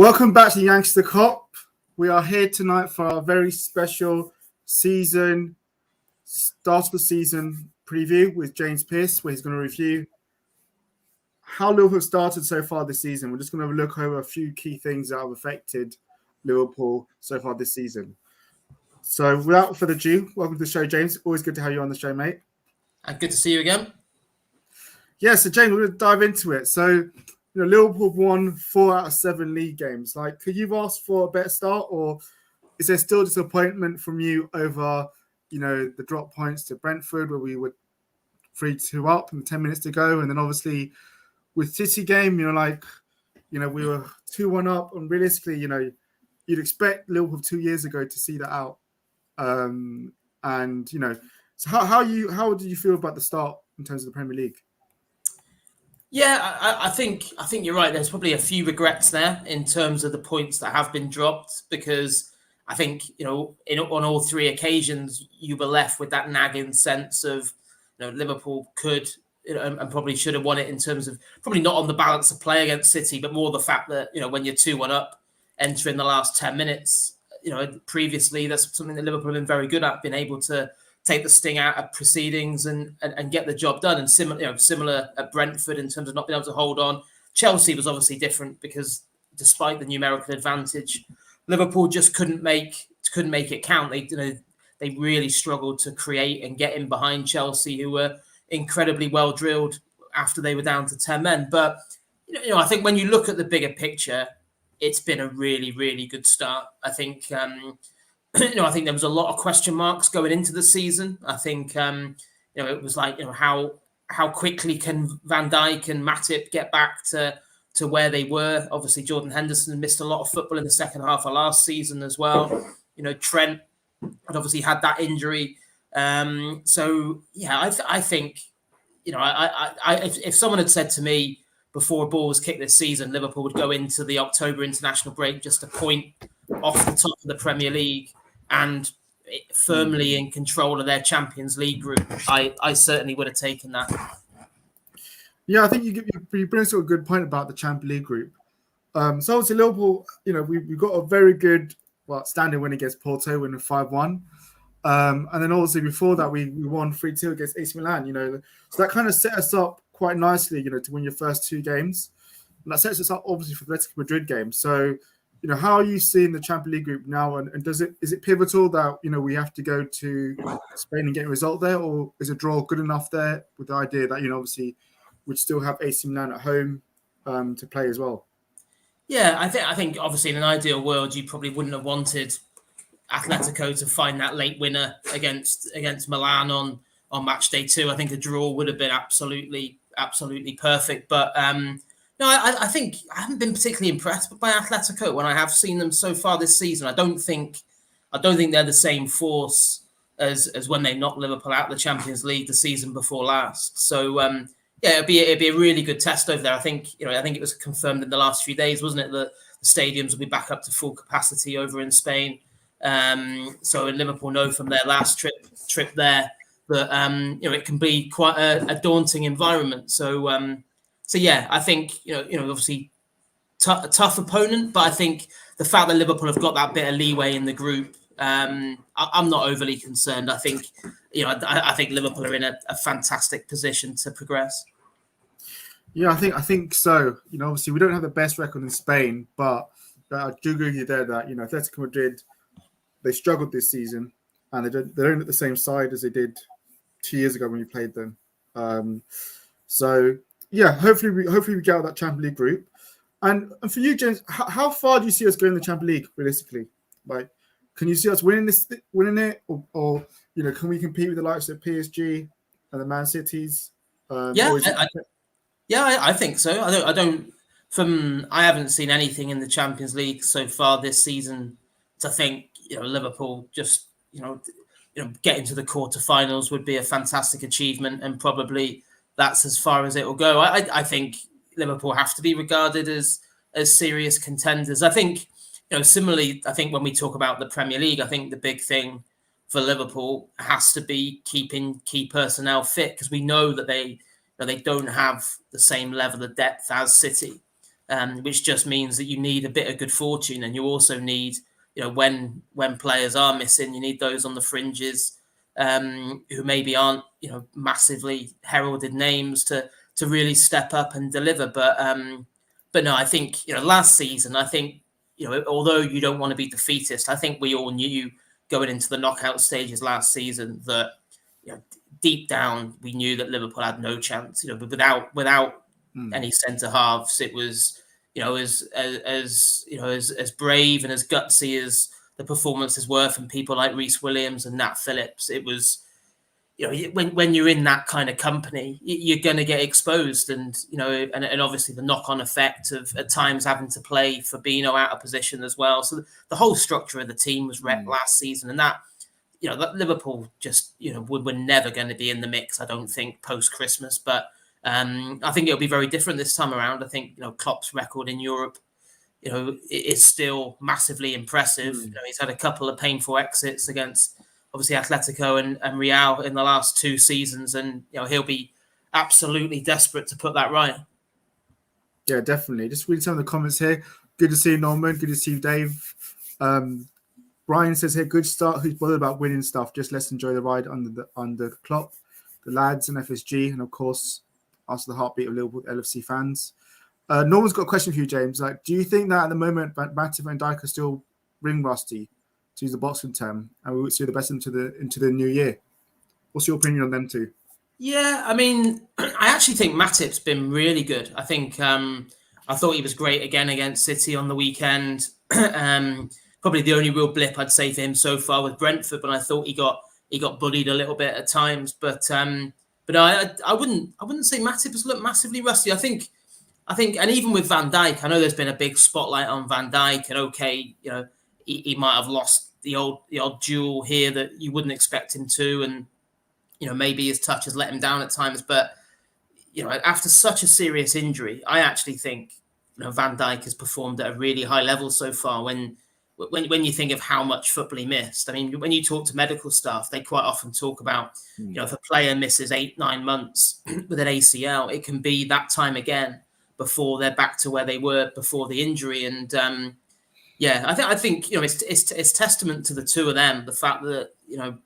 Welcome back to Yanks the Cop. We are here tonight for our very special start of the season preview with James Pearce, where he's going to review how Liverpool started so far this season. We're just going to look over a few key things that have affected Liverpool so far this season. So without further ado, welcome to the show, James. Always good to have you on the show, mate. And good to see you again. Yeah, so James, we're going to dive into it. So, Liverpool won 4 out of 7 league games. Could you have asked for a better start, or is there still disappointment from you over, the drop points to Brentford where we were 3-2 up and 10 minutes to go, and then obviously with City game, we were 2-1 up, and realistically, you'd expect Liverpool 2 years ago to see that out. So how did you feel about the start in terms of the Premier League? Yeah, I think you're right. There's probably a few regrets there in terms of the points that have been dropped, because I think, on all 3 occasions, you were left with that nagging sense of, Liverpool could and probably should have won it, in terms of probably not on the balance of play against City, but more the fact that, when you're 2-1 up, entering the last 10 minutes, previously that's something that Liverpool have been very good at, being able to take the sting out of proceedings and get the job done. And similar at Brentford in terms of not being able to hold on. Chelsea was obviously different, because despite the numerical advantage, Liverpool just couldn't make it count. They really struggled to create and get in behind Chelsea, who were incredibly well drilled after they were down to 10 men. But I think when you look at the bigger picture, it's been a really, really good start. I think I think there was a lot of question marks going into the season. I think, it was like, how quickly can Van Dijk and Matip get back to where they were? Obviously, Jordan Henderson missed a lot of football in the second half of last season as well. Trent had obviously had that injury. I think, if someone had said to me before a ball was kicked this season, Liverpool would go into the October international break just a point off the top of the Premier League and firmly in control of their Champions League group, I certainly would have taken that. Yeah, I think you bring us a good point about the Champions League group. So obviously Liverpool, we got a very good standing win against Porto, winning 5-1. And then obviously before that we won 3-2 against AC Milan. So that kind of set us up quite nicely, to win your first 2 games. And that sets us up obviously for the Atletico Madrid game. So how are you seeing the Champions League group now, and is it pivotal that we have to go to Spain and get a result there, or is a draw good enough there, with the idea that obviously we'd still have AC Milan at home to play as well? Yeah, I think obviously in an ideal world you probably wouldn't have wanted Atletico to find that late winner against Milan on match day 2. I think a draw would have been absolutely perfect, but. No, I think I haven't been particularly impressed by Atletico when I have seen them so far this season. I don't think they're the same force as when they knocked Liverpool out of the Champions League the season before last. So it'd be a really good test over there. I think it was confirmed in the last few days, wasn't it, that the stadiums will be back up to full capacity over in Spain. So Liverpool know from their last trip there that it can be quite a daunting environment. So yeah, I think obviously a tough opponent, but I think the fact that Liverpool have got that bit of leeway in the group, I'm not overly concerned. I think I think Liverpool are in a fantastic position to progress. Yeah, I think so. Obviously we don't have the best record in Spain, but I do agree with you there that Atletico Madrid, they struggled this season, and they don't look the same side as they did 2 years ago when we played them. Yeah, hopefully we get out of that Champions League group. And for you, James, how far do you see us going in the Champions League realistically? Can you see us winning it, or can we compete with the likes of PSG and the Man Cities? I think so. I haven't seen anything in the Champions League so far this season to think Liverpool just getting to the quarterfinals would be a fantastic achievement, and probably that's as far as it will go. I think Liverpool have to be regarded as serious contenders. I think, similarly, I think when we talk about the Premier League, I think the big thing for Liverpool has to be keeping key personnel fit, because we know that they don't have the same level of depth as City. which just means that you need a bit of good fortune, and you also need, when players are missing, you need those on the fringes who maybe aren't, massively heralded names to really step up and deliver. But no, I think, last season, I think, although you don't want to be defeatist, I think we all knew going into the knockout stages last season that, deep down we knew that Liverpool had no chance. But without any centre halves, it was, as brave and as gutsy as the performances were from people like Reece Williams and Nat Phillips. It was, when you're in that kind of company, you're going to get exposed, and and obviously the knock-on effect of at times having to play Fabinho out of position as well. So the whole structure of the team was wrecked last season, and that Liverpool just were never going to be in the mix, I don't think, post Christmas. But I think it'll be very different this time around. I think Klopp's record in Europe, is still massively impressive. He's had a couple of painful exits against, obviously, Atletico and Real in the last 2 seasons, and he'll be absolutely desperate to put that right. Yeah, definitely. Just reading some of the comments here. Good to see you, Norman. Good to see you, Dave. Brian says here, good start. Who's bothered about winning stuff? Just let's enjoy the ride under Klopp, the lads and FSG, and of course, also the heartbeat of Liverpool LFC fans. Norman's got a question for you, James. Like, do you think that at the moment Matip and Dijk are still ring rusty, to use the boxing term, and we would see the best into the new year? What's your opinion on them two? Yeah, I mean, I actually think Matip's been really good. I think I thought he was great again against City on the weekend. Probably the only real blip I'd say for him so far with Brentford, but I thought he got bullied a little bit at times. But I wouldn't say Matip has looked massively rusty. I think, and even with Van Dijk, I know there's been a big spotlight on Van Dijk, and okay, he might have lost the odd duel here that you wouldn't expect him to, and maybe his touch has let him down at times. But after such a serious injury, I actually think Van Dijk has performed at a really high level so far. When you think of how much football he missed, I mean, when you talk to medical staff, they quite often talk about if a player misses 8-9 months with an ACL, it can be that time again before they're back to where they were before the injury. And I think it's testament to the two of them, the fact that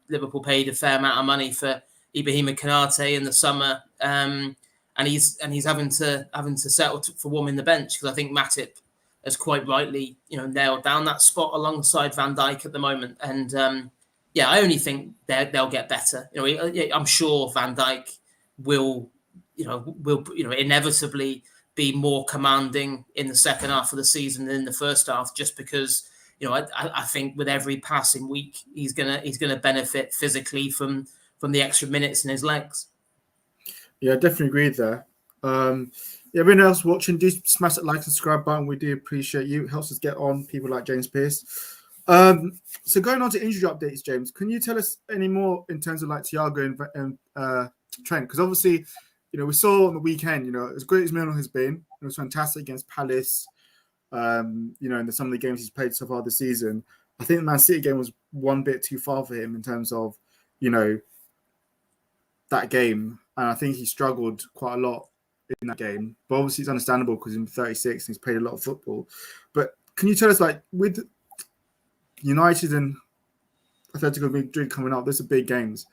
Liverpool paid a fair amount of money for Ibrahima Konate in the summer, and he's having to settle for warming the bench, because I think Matip has quite rightly nailed down that spot alongside Van Dijk at the moment. And I only think they'll get better. I'm sure Van Dijk will inevitably be more commanding in the second half of the season than in the first half, just because I think with every passing week he's gonna benefit physically from the extra minutes in his legs. Yeah, I definitely agree there. Everyone else watching, do smash that like and subscribe button. We do appreciate you. It helps us get on people like James Pearce. So going on to injury updates, James, can you tell us any more in terms of like Thiago and Trent? Because obviously, we saw on the weekend, as great as Milner has been, it was fantastic against Palace. In some of the games he's played so far this season. I think the Man City game was one bit too far for him in terms of, that game. And I think he struggled quite a lot in that game. But obviously it's understandable because he's 36 and he's played a lot of football. But can you tell us, like, with United and Atletico Madrid coming up, those are big games.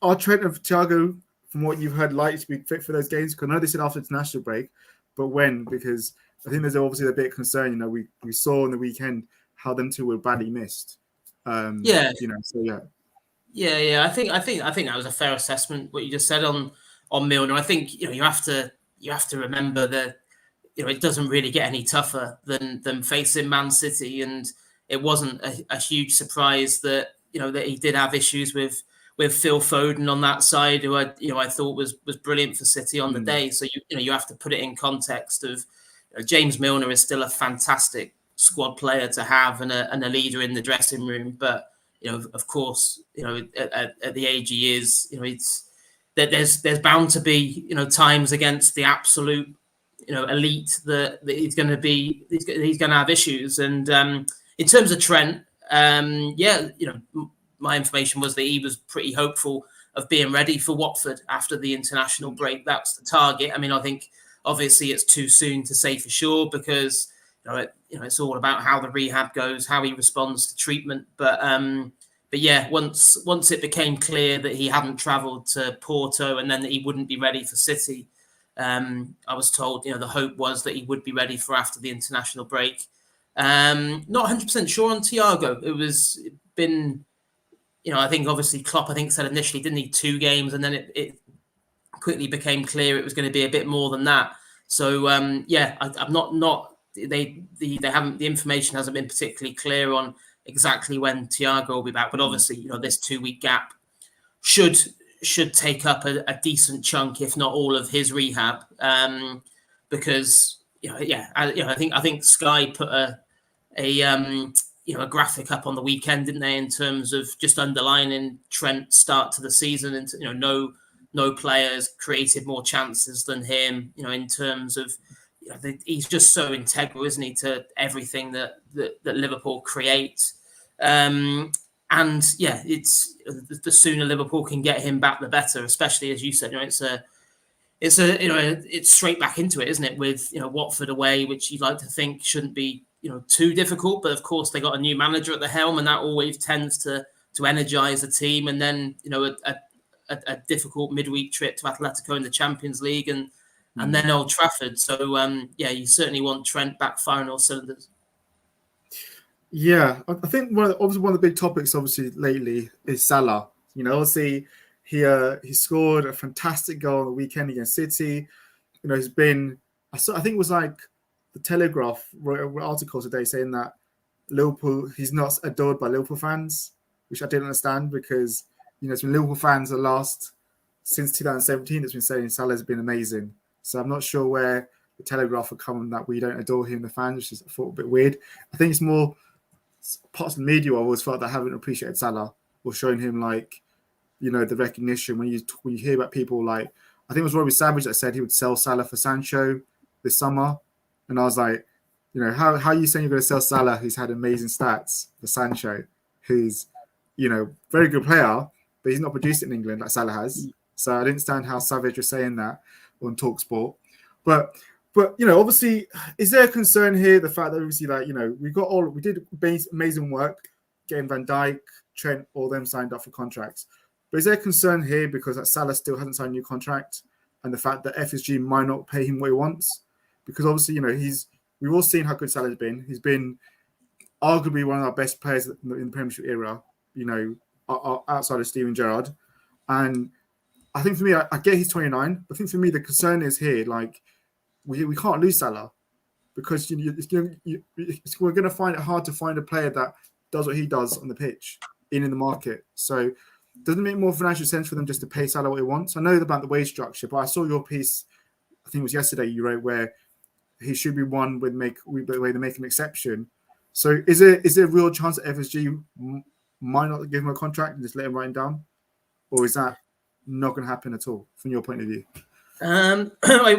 Are Trent and Thiago, from what you've heard, likely to be fit for those games? Because I know they said after the international break, but when? Because I think there's obviously a bit of concern. We saw on the weekend how them two were badly missed. I think that was a fair assessment what you just said on Milner. I think you have to remember that it doesn't really get any tougher than facing Man City, and it wasn't a huge surprise that that he did have issues with Phil Foden on that side, who I thought was brilliant for City on the day. So you have to put it in context of James Milner is still a fantastic squad player to have and a leader in the dressing room, but of course, at the age he is, it's that there's bound to be times against the absolute elite that he's going to have issues. And in terms of Trent, my information was that he was pretty hopeful of being ready for Watford after the international break. That's the target. I mean, I think Obviously, it's too soon to say for sure because it's all about how the rehab goes, how he responds to treatment. But yeah, once it became clear that he hadn't travelled to Porto and then that he wouldn't be ready for City, I was told the hope was that he would be ready for after the international break. Not 100% sure on Thiago. I think obviously Klopp said initially didn't need 2 games, and then it quickly became clear it was going to be a bit more than that. So I'm not they haven't, the information hasn't been particularly clear on exactly when Thiago will be back, but obviously this 2-week gap should take up a decent chunk, if not all, of his rehab, because I think Sky put a graphic up on the weekend, didn't they, in terms of just underlining Trent's start to the season, and no players created more chances than him, in terms of he's just so integral, isn't he, to everything that Liverpool create. And yeah, it's the sooner Liverpool can get him back, the better. Especially as you said, it's straight back into it, isn't it? With Watford away, which you'd like to think shouldn't be too difficult, but of course they got a new manager at the helm, and that always tends to energise the team. And then a difficult midweek trip to Atletico in the Champions League, and then Old Trafford. So you certainly want Trent back firing all cylinders. Yeah, I think one of the big topics lately is Salah. Obviously he scored a fantastic goal on the weekend against City. He's been, I think it was like the Telegraph wrote an article today saying that Liverpool, he's not adored by Liverpool fans, which I didn't understand, because it's been Liverpool fans the last, since 2017, it's been saying Salah's been amazing. So I'm not sure where the Telegraph are coming that we don't adore him, the fans, which is, I thought, a bit weird. I think it's more parts of the media I always felt that haven't appreciated Salah or shown him the recognition. When you hear about people like, I think it was Robbie Savage that said he would sell Salah for Sancho this summer, and I was like, how are you saying you're going to sell Salah, who's had amazing stats, for Sancho, who's very good player, but he's not produced in England like Salah has. So I didn't understand how Savage was saying that on TalkSport. But obviously, is there a concern here, the fact that obviously we did amazing work getting Van Dijk, Trent, all them signed up for contracts. But is there a concern here because Salah still hasn't signed a new contract, and the fact that FSG might not pay him what he wants? Because obviously, we've all seen how good Salah's been. He's been arguably one of our best players in the Premiership era, outside of Steven Gerrard. And I think for me, I get he's 29, but I think for me, the concern is here, we can't lose Salah, because we're going to find it hard to find a player that does what he does on the pitch in the market. So doesn't it make more financial sense for them just to pay Salah what he wants? I know about the wage structure, but I saw your piece, I think it was yesterday, you wrote, where he should be one where they make an exception. So is there a real chance that FSG might not give him a contract and just let him write him down? Or is that not going to happen at all from your point of view? Well,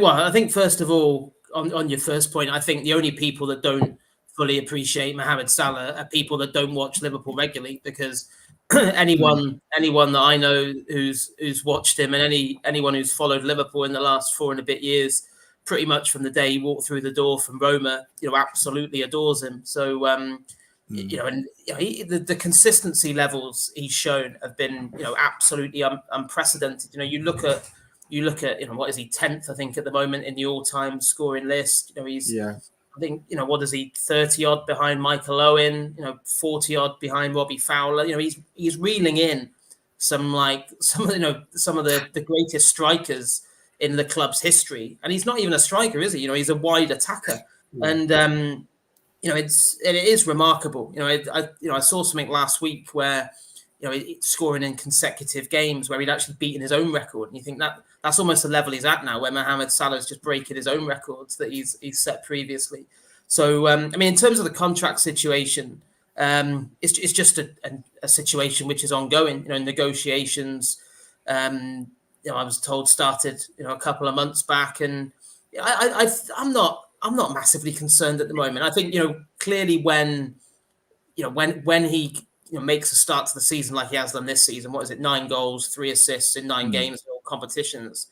I think first of all, on your first point, I think the only people that don't fully appreciate Mohamed Salah are people that don't watch Liverpool regularly, because anyone that I know who's watched him, and anyone who's followed Liverpool in the last 4 and a bit years, pretty much from the day he walked through the door from Roma, absolutely adores him. So the consistency levels he's shown have been absolutely unprecedented. You look at what is he, 10th I think at the moment in the all-time scoring list. I think what is he, 30 odd behind Michael Owen, 40 odd behind Robbie Fowler. He's reeling in some of the greatest strikers in the club's history, and he's not even a striker, is he? He's a wide attacker, and it is remarkable. I saw something last week where scoring in consecutive games where he'd actually beaten his own record, and you think that's almost the level he's at now, where Mohamed Salah is just breaking his own records that he's set previously. So in terms of the contract situation, it's just a situation which is ongoing. Negotiations. I was told started a couple of months back, and I'm not massively concerned at the moment. I think clearly when he makes a start to the season like he has done this season, 9 goals, 3 assists in 9 games in all competitions,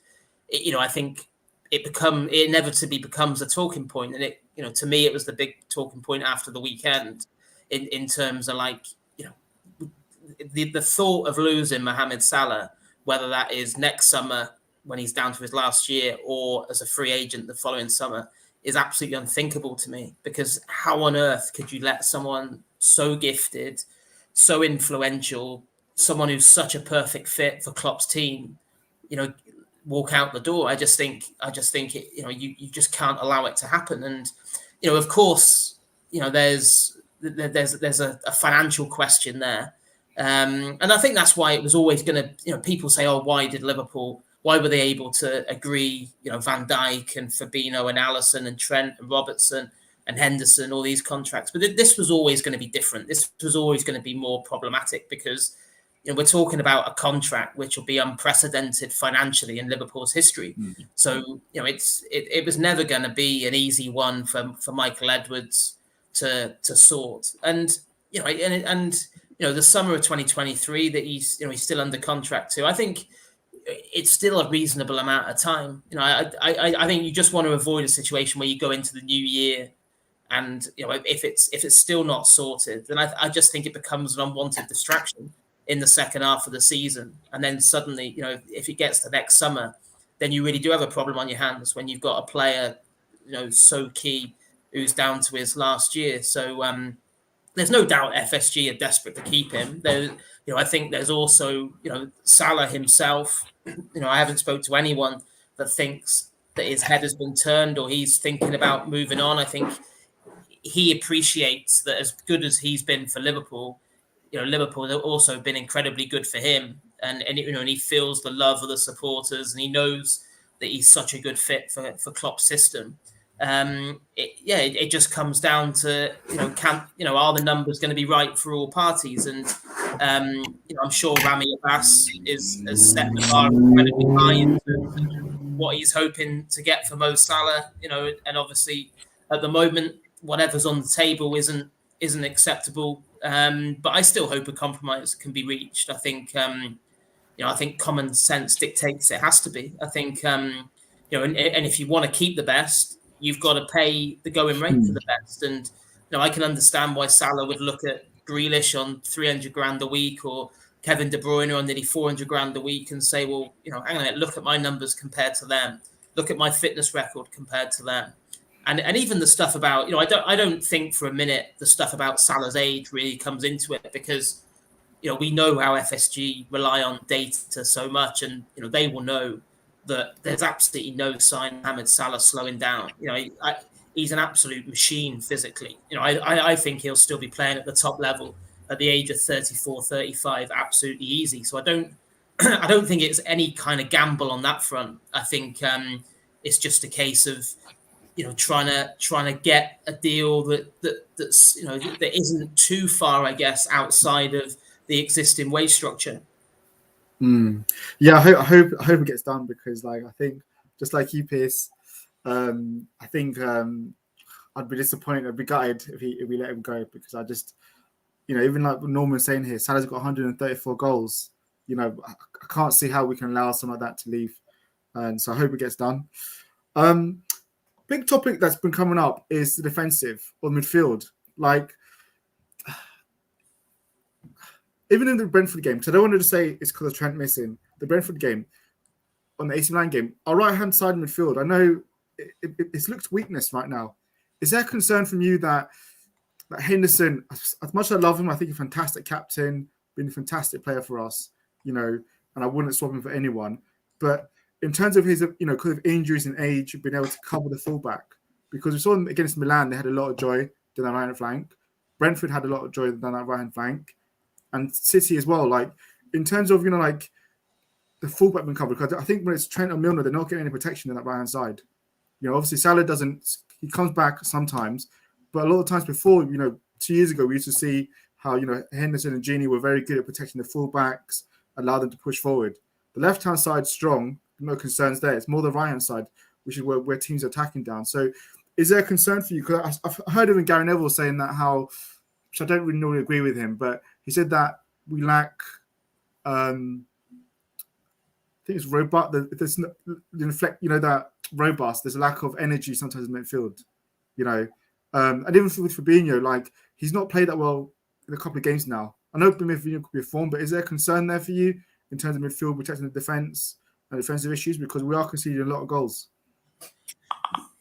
I think it inevitably becomes a talking point. And it, to me, it was the big talking point after the weekend in terms of like, the thought of losing Mohamed Salah, whether that is next summer when he's down to his last year or as a free agent the following summer, is absolutely unthinkable to me. Because how on earth could you let someone so gifted, so influential, someone who's such a perfect fit for Klopp's team, walk out the door? I just think it, you just can't allow it to happen. And, of course, there's a financial question there. And I think that's why it was always going to, people say, oh, why were they able to agree, Van Dijk and Fabinho and Alisson and Trent and Robertson and Henderson, all these contracts? But this was always going to be different. This was always going to be more problematic because, we're talking about a contract which will be unprecedented financially in Liverpool's history. Mm-hmm. So, it was never going to be an easy one for Michael Edwards to sort. And, the summer of 2023 that he's still under contract to, I think it's still a reasonable amount of time. I think you just want to avoid a situation where you go into the new year and, if it's still not sorted, then I just think it becomes an unwanted distraction in the second half of the season. And then suddenly, if it gets to next summer, then you really do have a problem on your hands when you've got a player, so key who's down to his last year. So there's no doubt FSG are desperate to keep him. I think there's also, Salah himself, I haven't spoke to anyone that thinks that his head has been turned or he's thinking about moving on. I think he appreciates that as good as he's been for Liverpool, Liverpool have also been incredibly good for him, and he feels the love of the supporters, and he knows that he's such a good fit for Klopp's system. It just comes down to are the numbers going to be right for all parties? And I'm sure Rami Abbas has set the bar incredibly high in terms of what he's hoping to get for Mo Salah. And obviously at the moment whatever's on the table isn't acceptable. But I still hope a compromise can be reached. I think, I think common sense dictates it has to be. I think, and if you want to keep the best, you've got to pay the going rate for the best. And, I can understand why Salah would look at Grealish on 300 grand a week or Kevin De Bruyne on nearly 400 grand a week and say, well, hang on a minute, look at my numbers compared to them. Look at my fitness record compared to them. And even the stuff about, I don't think for a minute the stuff about Salah's age really comes into it because, we know how FSG rely on data so much, and, they will know that there's absolutely no sign of Mohamed Salah slowing down. He's an absolute machine physically. I think he'll still be playing at the top level at the age of 34, 35, absolutely easy. So I don't think it's any kind of gamble on that front. I think it's just a case of, trying to get a deal that's that isn't too far, I guess, outside of the existing wage structure. Yeah, I hope it gets done because, I think just like you, Pearce, I think I'd be disappointed, I'd be gutted if we let him go because I just, even like Norman's saying here, Salah's got 134 goals. I can't see how we can allow someone like that to leave, and so I hope it gets done. Big topic that's been coming up is the defensive or midfield. Even in the Brentford game, because I don't want to say it's because of Trent missing, the Brentford game, on the AC Milan game, our right-hand side midfield, I know it looks weakness right now. Is there a concern from you that Henderson, as much as I love him, I think he's a fantastic captain, been a fantastic player for us, and I wouldn't swap him for anyone, but in terms of his, because of injuries and age, being able to cover the fullback, because we saw them against Milan, they had a lot of joy down that right-hand flank. Brentford had a lot of joy down that right-hand flank, and City as well. In terms of the fullback being covered, because I think when it's Trent or Milner, they're not getting any protection on that right-hand side. Obviously Salah doesn't. He comes back sometimes, but a lot of times before, 2 years ago, we used to see how Henderson and Gini were very good at protecting the fullbacks, allow them to push forward. The left-hand side strong. No concerns there. It's more the right-hand side, which is where teams are attacking down. So is there a concern for you? Because I've heard even Gary Neville saying that which I don't really normally agree with him, but he said that we lack think it's robust. There's that robust. There's a lack of energy sometimes in midfield. And even with Fabinho, like he's not played that well in a couple of games now. I know Fabinho could be a form, but is there a concern there for you in terms of midfield protecting the defense and defensive issues, because we are conceding a lot of goals?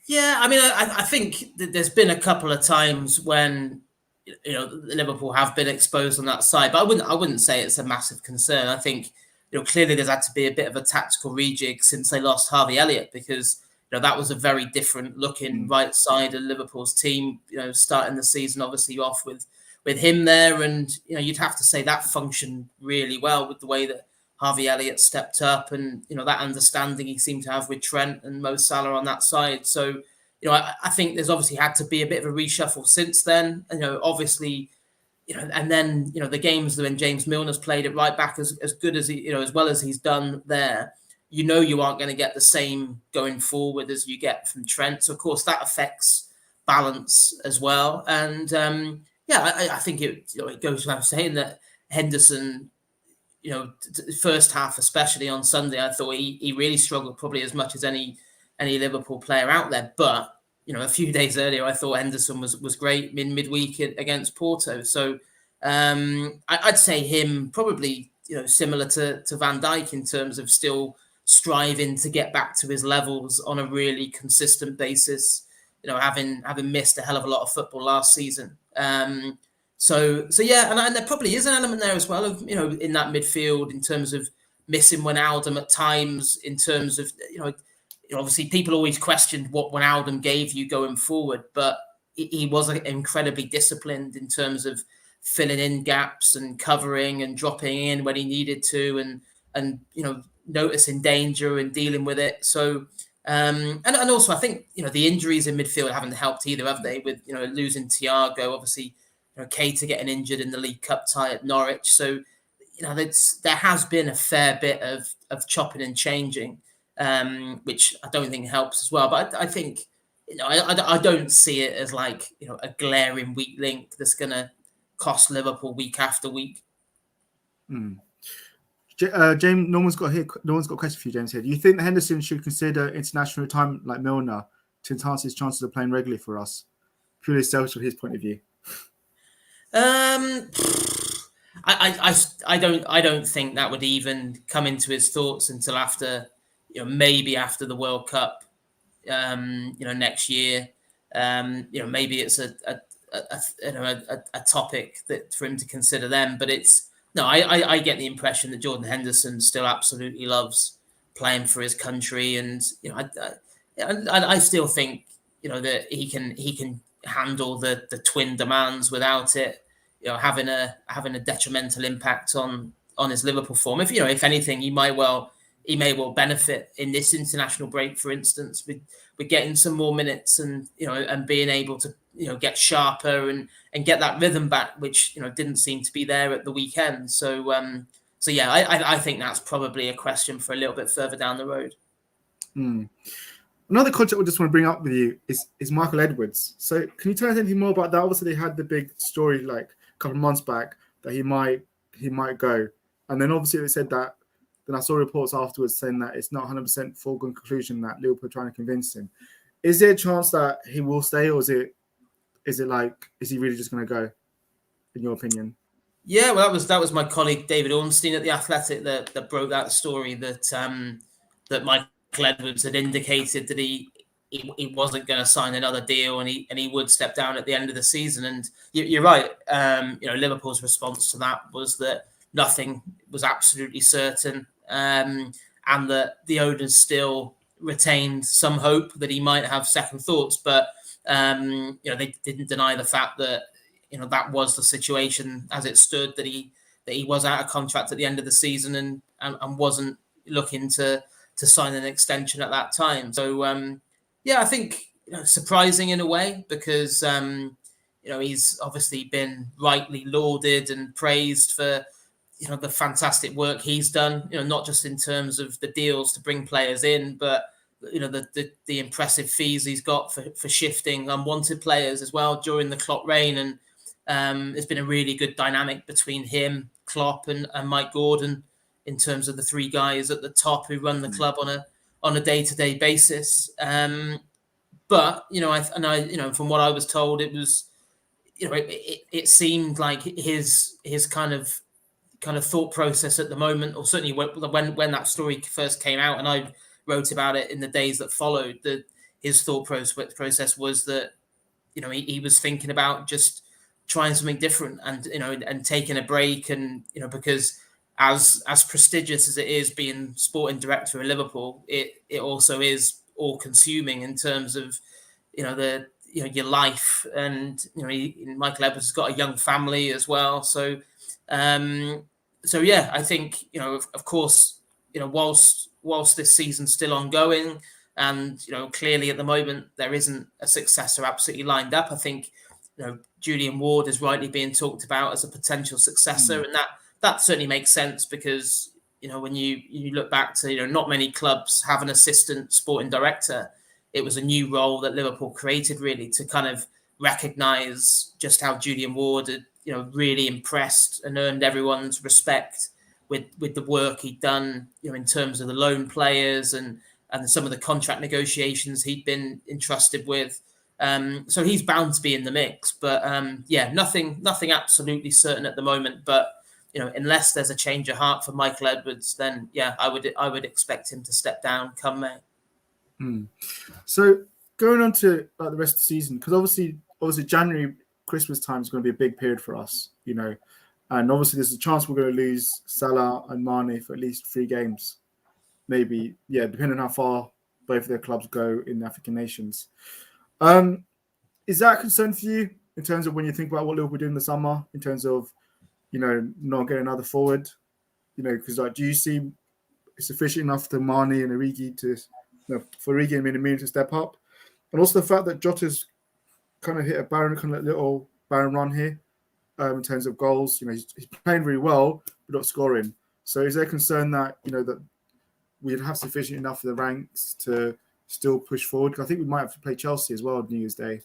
Yeah, I mean, I think that there's been a couple of times when Liverpool have been exposed on that side, but I wouldn't say it's a massive concern. I think clearly there's had to be a bit of a tactical rejig since they lost Harvey Elliott, because that was a very different looking right side of Liverpool's team. Starting the season obviously off with him there, and you'd have to say that functioned really well with the way that Harvey Elliott stepped up, and that understanding he seemed to have with Trent and Mo Salah on that side. So I think there's obviously had to be a bit of a reshuffle since then. Obviously, and then the games when James Milner's played it right back as good as he as well as he's done there. You aren't going to get the same going forward as you get from Trent. So of course that affects balance as well. And I think it goes without saying that Henderson, first half, especially on Sunday, I thought he really struggled probably as much as any Liverpool player out there. But, a few days earlier, I thought Henderson was great in midweek against Porto. So I'd say him probably, similar to Van Dijk in terms of still striving to get back to his levels on a really consistent basis, having missed a hell of a lot of football last season. So yeah, and there probably is an element there as well of in that midfield in terms of missing Wijnaldum at times. In terms of obviously people always questioned what Wijnaldum gave you going forward, but he was incredibly disciplined in terms of filling in gaps and covering and dropping in when he needed to, and noticing danger and dealing with it. So. And also I think the injuries in midfield haven't helped either, have they? With losing Thiago, obviously. Keita getting injured in the League Cup tie at Norwich. So, there has been a fair bit of chopping and changing, which I don't think helps as well. But I think, I don't see it as like, a glaring weak link that's going to cost Liverpool week after week. James, no one's got a question for you, James, here. Do you think that Henderson should consider international retirement like Milner to enhance his chances of playing regularly for us? Purely selfish from his point of view. I don't think that would even come into his thoughts until after, maybe after the World Cup, next year. Maybe it's a topic that for him to consider then. But I get the impression that Jordan Henderson still absolutely loves playing for his country, and I still think that he can handle the twin demands without it having a detrimental impact on his Liverpool form. If anything, he may well benefit in this international break, for instance, with getting some more minutes and and being able to get sharper and get that rhythm back, which didn't seem to be there at the weekend. So yeah, I think that's probably a question for a little bit further down the road. Another contract I just want to bring up with you is Michael Edwards. So can you tell us anything more about that? Obviously, they had the big story like a couple of months back that he might go, and then obviously they said that. Then I saw reports afterwards saying that it's not 100% foregone conclusion that Liverpool are trying to convince him. Is there a chance that he will stay, or is he really just going to go? In your opinion? Yeah, well, that was my colleague David Ornstein at The Athletic that broke that story that Michael Edwards had indicated that he wasn't going to sign another deal and he would step down at the end of the season. And you're right. Liverpool's response to that was that nothing was absolutely certain, and that the owners still retained some hope that he might have second thoughts. But they didn't deny the fact that that was the situation as it stood, that he was out of contract at the end of the season and wasn't looking to sign an extension at that time. So I think surprising in a way, because he's obviously been rightly lauded and praised for the fantastic work he's done, not just in terms of the deals to bring players in, but the impressive fees he's got for shifting unwanted players as well during the Klopp reign. And there's been a really good dynamic between him, Klopp, and Mike Gordon in terms of the three guys at the top who run the club on a day-to-day basis. But from what I was told, it was, it seemed like his kind of thought process at the moment, or certainly when that story first came out, and I wrote about it in the days that followed, that his thought process was that he was thinking about just trying something different and taking a break, and because as prestigious as it is being sporting director at Liverpool, it also is all consuming in terms of your life, and Michael Edwards has got a young family as well, so yeah, I think of course whilst this season's still ongoing, and clearly at the moment there isn't a successor absolutely lined up. I think Julian Ward is rightly being talked about as a potential successor, and that certainly makes sense because when you look back to not many clubs have an assistant sporting director. It was a new role that Liverpool created really to kind of recognise just how Julian Ward had really impressed and earned everyone's respect with the work he'd done in terms of the loan players and some of the contract negotiations he'd been entrusted with. So he's bound to be in the mix, but nothing absolutely certain at the moment. But unless there's a change of heart for Michael Edwards, then I would expect him to step down come May. So going on to the rest of the season, because obviously January, Christmas time is going to be a big period for us, and obviously there's a chance we're going to lose Salah and Mane for at least 3 games, maybe, depending on how far both of their clubs go in the African nations. Is that a concern for you in terms of when you think about what Liverpool do in the summer, in terms of not getting another forward, because do you see it's sufficient enough to Mane and Origi to for Origi and Minamino to step up, and also the fact that Jota's kind of hit a little barren run here in terms of goals. He's playing really well but not scoring. So is there a concern that that we'd have sufficient enough for the ranks to still push forward? Because I think we might have to play Chelsea as well on New Year's Day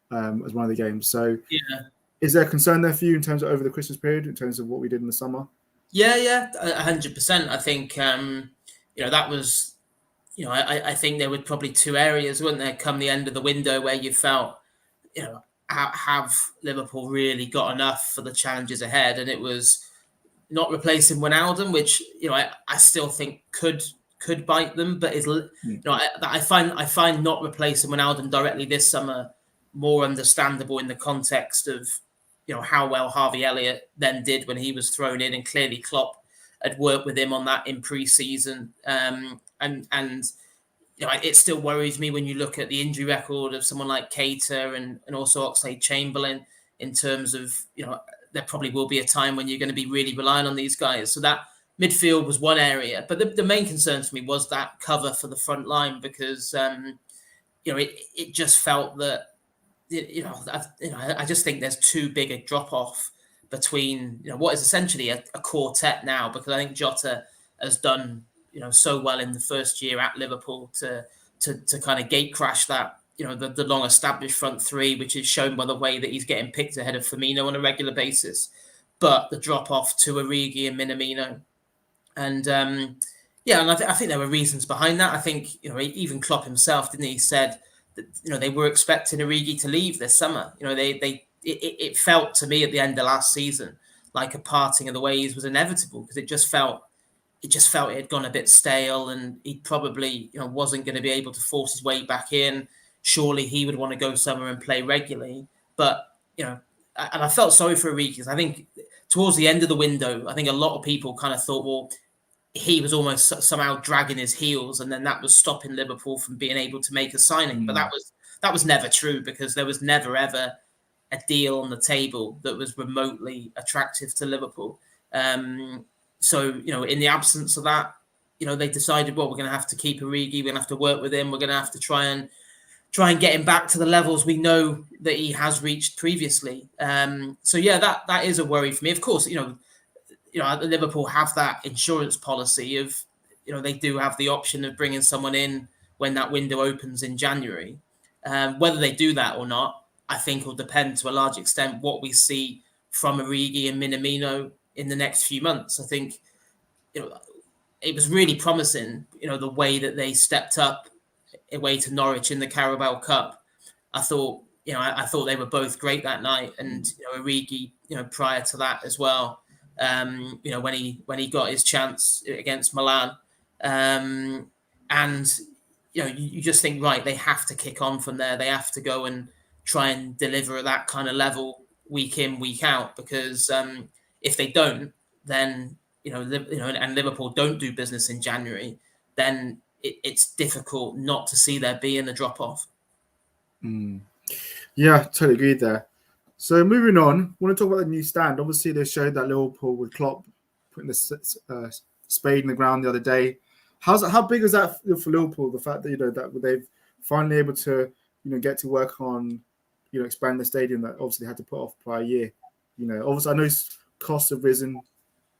as one of the games. So is there a concern there for you in terms of over the Christmas period, in terms of what we did in the summer? 100%. I think that was. I think there were probably 2 areas, weren't there, come the end of the window where you felt, have Liverpool really got enough for the challenges ahead? And it was not replacing Wijnaldum, which I still think could bite them, but I find not replacing Wijnaldum directly this summer more understandable in the context of how well Harvey Elliott then did when he was thrown in, and clearly Klopp had worked with him on that in pre-season. And it still worries me when you look at the injury record of someone like Keita and also Oxlade-Chamberlain, in terms of there probably will be a time when you're going to be really relying on these guys. So that midfield was one area, but the main concern for me was that cover for the front line, because it just felt that I just think there's too big a drop off between what is essentially a quartet now, because I think Jota has done so well in the first year at Liverpool to kind of gate crash that the long established front three, which is shown by the way that he's getting picked ahead of Firmino on a regular basis. But the drop off to Origi and Minamino, and and I think there were reasons behind that. I think even Klopp himself, didn't he, said that they were expecting Origi to leave this summer. It felt to me at the end of last season like a parting of the ways was inevitable, because it just felt it had gone a bit stale, and he probably wasn't going to be able to force his way back in. Surely he would want to go somewhere and play regularly. But and I felt sorry for Origi, because I think towards the end of the window, I think a lot of people kind of thought, well, he was almost somehow dragging his heels, and then that was stopping Liverpool from being able to make a signing. But that was never true, because there was never ever a deal on the table that was remotely attractive to Liverpool. So, in the absence of that, they decided, well, we're going to have to keep Origi. We're going to have to work with him. We're going to have to try and get him back to the levels we know that he has reached previously. So, that is a worry for me. Of course, Liverpool have that insurance policy of, they do have the option of bringing someone in when that window opens in January. Whether they do that or not, I think will depend to a large extent what we see from Origi and Minamino in the next few months. I think, it was really promising, the way that they stepped up away to Norwich in the Carabao Cup. I thought, I thought they were both great that night, and Origi, prior to that as well. When he got his chance against Milan, and you just think, right, they have to kick on from there. They have to go and try and deliver at that kind of level week in, week out, because if they don't, then and Liverpool don't do business in January, then it's difficult not to see there being a drop off. Yeah, totally agree there. So moving on, I want to talk about the new stand. Obviously, they showed that Liverpool with Klopp putting the spade in the ground the other day. How big is that for Liverpool? The fact that that they've finally able to get to work on expand the stadium that obviously they had to put off prior year. Obviously I know costs have risen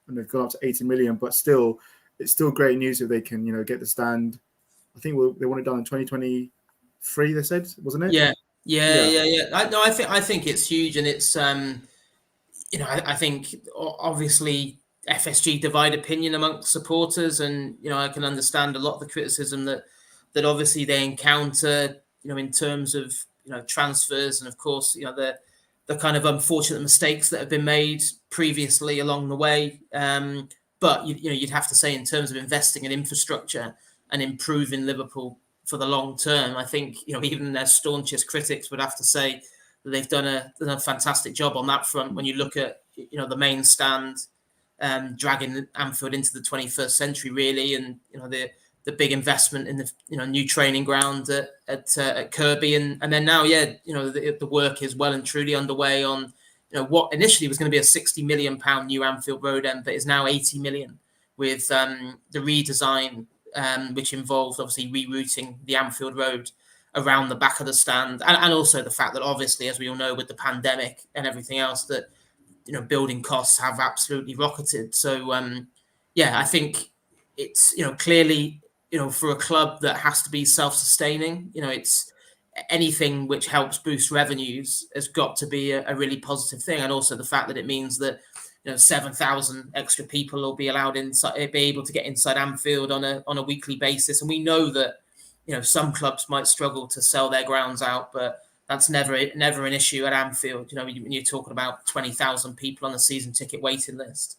and they've gone up to 80 million, but still, it's still great news if they can get the stand. I think they want it done in 2023. They said, wasn't it? Yeah. I think it's huge, and it's I think obviously FSG divide opinion amongst supporters, and I can understand a lot of the criticism that obviously they encounter in terms of transfers, and of course the kind of unfortunate mistakes that have been made previously along the way. But you'd have to say, in terms of investing in infrastructure and improving Liverpool for the long term, I think even their staunchest critics would have to say that they've done a fantastic job on that front. When you look at the main stand, dragging Anfield into the 21st century, really, and the big investment in the new training ground at Kirby, and then now the work is well and truly underway on what initially was going to be a £60 million new Anfield Road end, but is now 80 million with the redesign, which involved obviously rerouting the Anfield Road around the back of the stand, and also the fact that obviously, as we all know, with the pandemic and everything else, that building costs have absolutely rocketed. So I think it's clearly for a club that has to be self-sustaining, it's anything which helps boost revenues has got to be a really positive thing. And also the fact that it means that 7,000 extra people will be allowed inside, be able to get inside Anfield on a weekly basis. And we know that some clubs might struggle to sell their grounds out, but that's never an issue at Anfield. When you're talking about 20,000 people on the season ticket waiting list,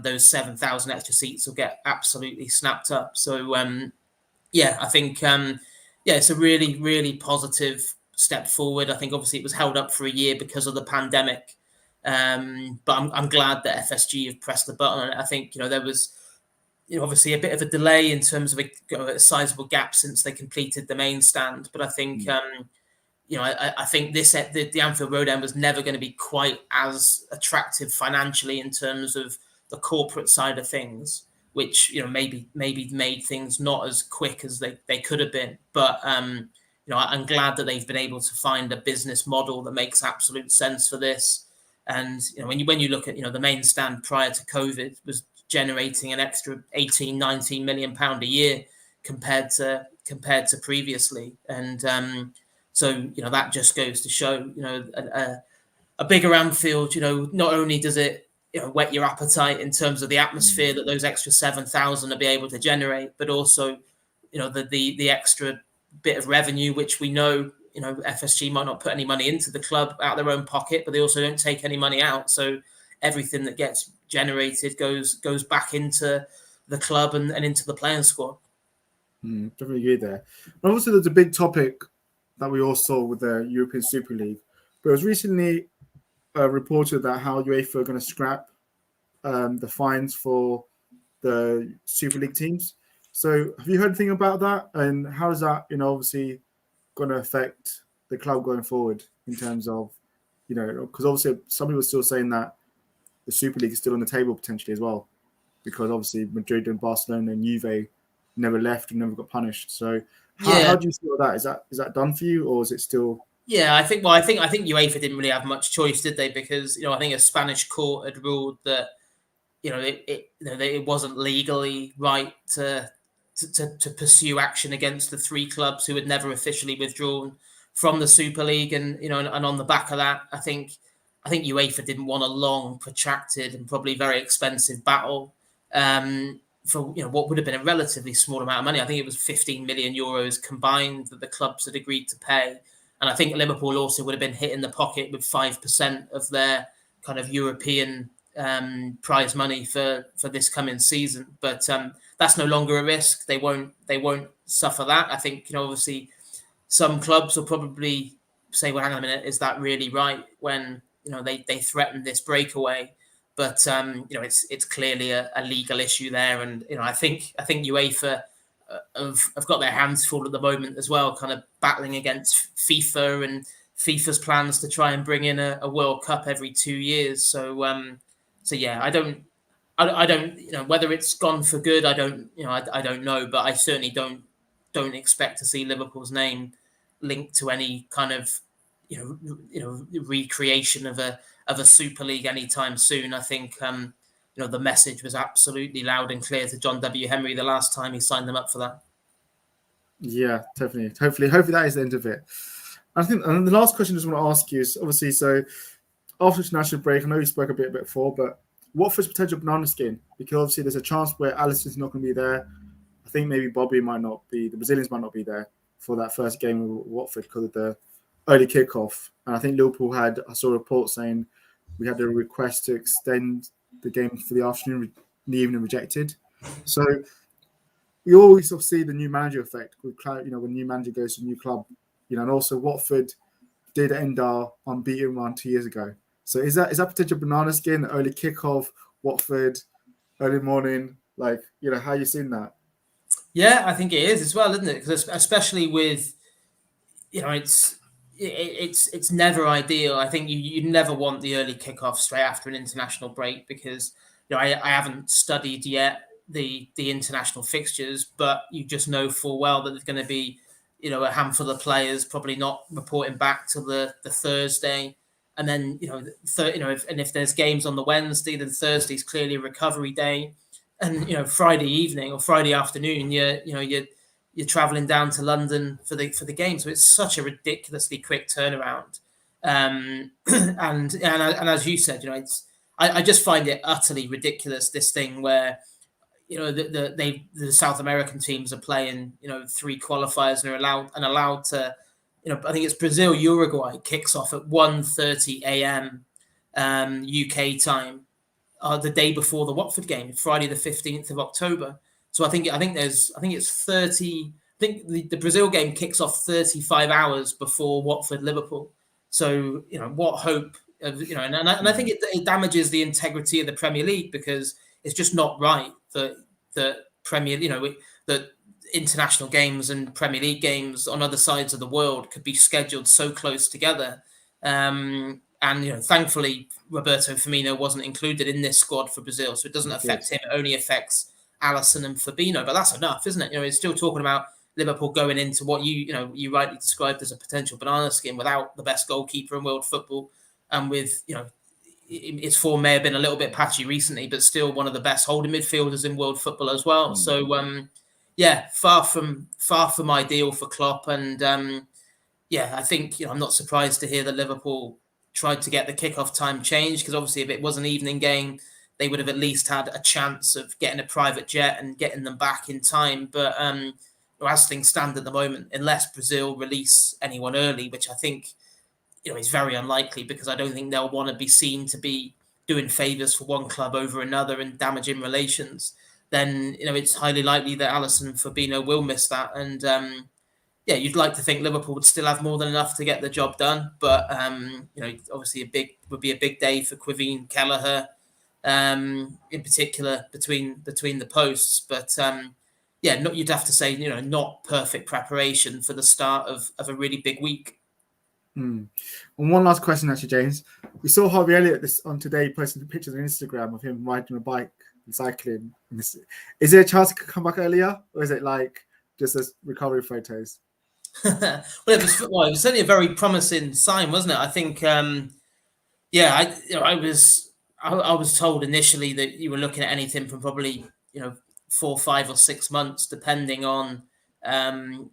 those 7,000 extra seats will get absolutely snapped up. So I think it's a really, really positive step forward. I think obviously it was held up for a year because of the pandemic, but I'm glad that FSG have pressed the button on it. I think there was obviously a bit of a delay in terms of a sizable gap since they completed the main stand, but I think I think the Anfield Road end was never going to be quite as attractive financially in terms of the corporate side of things, which maybe made things not as quick as they could have been. But I'm glad that they've been able to find a business model that makes absolute sense for this. And when you look at the main stand prior to COVID was generating an extra 18-19 million pound a year compared to previously, and so that just goes to show a bigger Anfield. Not only does it whet your appetite in terms of the atmosphere that those extra 7,000 will be able to generate, but also the extra bit of revenue, which we know FSG might not put any money into the club out of their own pocket, but they also don't take any money out. So everything that gets generated goes back into the club and into the playing squad. Definitely agree there. And obviously, there's a big topic that we all saw with the European Super League, but it was recently reported that how UEFA are going to scrap the fines for the Super League teams. So have you heard anything about that? And how is that, obviously going to affect the club going forward in terms of, because obviously some people are still saying that the Super League is still on the table potentially as well, because obviously Madrid and Barcelona and Juve never left and never got punished. So how do you feel that? Is that done for you, or is it still? Yeah, I think UEFA didn't really have much choice, did they? Because I think a Spanish court had ruled that it wasn't legally right to pursue action against the three clubs who had never officially withdrawn from the Super League, and and on the back of that, I think UEFA didn't want a long, protracted, and probably very expensive battle. for what would have been a relatively small amount of money. I think it was 15 million euros combined that the clubs had agreed to pay. And I think Liverpool also would have been hit in the pocket with 5% of their kind of European prize money for this coming season. But that's no longer a risk. They won't suffer that. I think, obviously some clubs will probably say, well, hang on a minute, is that really right? When, they threaten this breakaway. But it's clearly a legal issue there, and I think UEFA have got their hands full at the moment as well, kind of battling against FIFA and FIFA's plans to try and bring in a World Cup every 2 years. So yeah, I don't whether it's gone for good. I don't know, but I certainly don't expect to see Liverpool's name linked to any kind of recreation of a Super League anytime soon. I think the message was absolutely loud and clear to John W. Henry the last time he signed them up for that. Yeah, definitely. Hopefully that is the end of it. I think, and the last question I just want to ask you is obviously, so after international break, I know you spoke a bit before, but Watford's potential banana skin, because obviously there's a chance where Alisson's not going to be there. I think maybe Bobby might not be, the Brazilians might not be there for that first game of Watford because of the early kickoff. And I think Liverpool I saw a report saying we had a request to extend the game for the afternoon, the evening rejected. So we always sort of see the new manager effect with, when new manager goes to a new club, and also Watford did end our unbeaten run 2 years ago. So is that potential banana skin, early kickoff, Watford, early morning? Like, how you seen that? Yeah, I think it is as well, isn't it? Because especially with, it's never ideal. I think you never want the early kickoff straight after an international break because I haven't studied yet the international fixtures, but you just know full well that there's going to be a handful of players probably not reporting back till the Thursday, and then if there's games on the Wednesday, then Thursday's clearly a recovery day, and Friday evening or Friday afternoon you're traveling down to London for the game. So it's such a ridiculously quick turnaround. And as you said, I just find it utterly ridiculous, this thing where, the South American teams are playing, 3 qualifiers and are allowed to, I think it's Brazil, Uruguay kicks off at 1:30 a.m. UK time, the day before the Watford game, Friday the 15th of October. So I think it's 30. I think the Brazil game kicks off 35 hours before Watford Liverpool. So what hope of, and I think it damages the integrity of the Premier League because it's just not right that Premier, that international games and Premier League games on other sides of the world could be scheduled so close together. And thankfully Roberto Firmino wasn't included in this squad for Brazil, so it doesn't affect him. It only affects Alisson and Fabinho, but that's enough, isn't it? It's still talking about Liverpool going into what you rightly described as a potential banana skin without the best goalkeeper in world football, and with its form may have been a little bit patchy recently, but still one of the best holding midfielders in world football as well. So far from ideal for Klopp, and I think I'm not surprised to hear that Liverpool tried to get the kickoff time changed, because obviously if it was an evening game, they would have at least had a chance of getting a private jet and getting them back in time. But as things stand at the moment, unless Brazil release anyone early, which I think is very unlikely, because I don't think they'll want to be seen to be doing favours for one club over another and damaging relations, then it's highly likely that Alisson and Fabinho will miss that. And you'd like to think Liverpool would still have more than enough to get the job done. But obviously would be a big day for Quiveen Kelleher, in particular between the posts. But you'd have to say not perfect preparation for the start of a really big week. And one last question, actually, James. We saw Harvey Elliott on today posting pictures on Instagram of him riding a bike and cycling. Is there a chance he could come back earlier, or is it like just as recovery photos? Well, it was certainly a very promising sign, wasn't it? I think, I was told initially that you were looking at anything from probably 4, 5, or 6 months, depending on the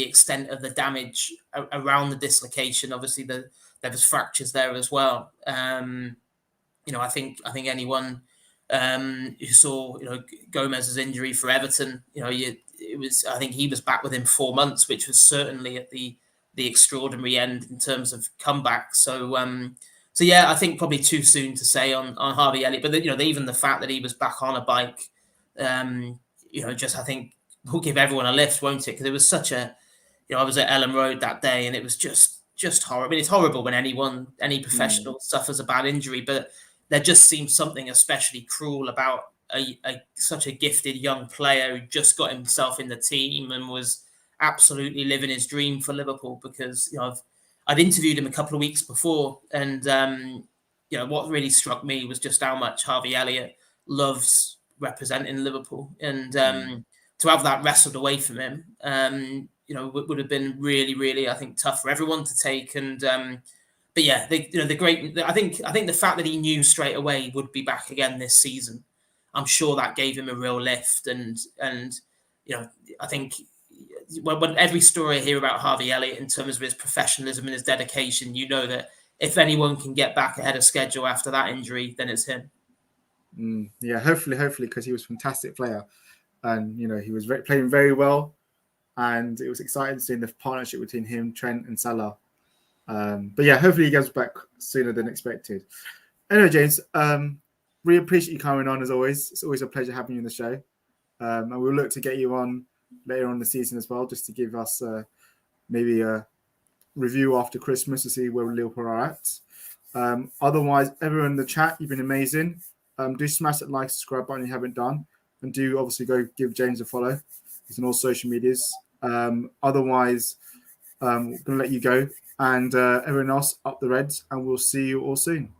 extent of the damage around the dislocation. Obviously, there was fractures there as well. I think anyone You saw, Gomez's injury for Everton. I think he was back within 4 months, which was certainly at the extraordinary end in terms of comeback. So yeah, I think probably too soon to say on Harvey Elliott, but even the fact that he was back on a bike, just I think will give everyone a lift, won't it? Because it was such a, I was at Ellen Road that day, and it was just horrible. I mean, it's horrible when any professional suffers a bad injury, but there just seems something especially cruel about such a gifted young player who just got himself in the team and was absolutely living his dream for Liverpool. Because I'd interviewed him a couple of weeks before, and what really struck me was just how much Harvey Elliott loves representing Liverpool, and to have that wrestled away from him, would have been really, really, I think, tough for everyone to take. And but yeah, the great. I think the fact that he knew straight away he would be back again this season, I'm sure that gave him a real lift. And I think when every story I hear about Harvey Elliott in terms of his professionalism and his dedication, that if anyone can get back ahead of schedule after that injury, then it's him. Yeah, hopefully, because he was a fantastic player, and he was playing very well, and it was exciting seeing the partnership between him, Trent, and Salah. But yeah, hopefully he goes back sooner than expected. Anyway, James, really appreciate you coming on as always. It's always a pleasure having you on the show. And we'll look to get you on later on in the season as well, just to give us maybe a review after Christmas to see where Liverpool are at. Otherwise, everyone in the chat, you've been amazing. Do smash that like, subscribe button if you haven't done. And do obviously go give James a follow. He's on all social medias. Otherwise, I'm going to let you go. And everyone else, up the Reds, and we'll see you all soon.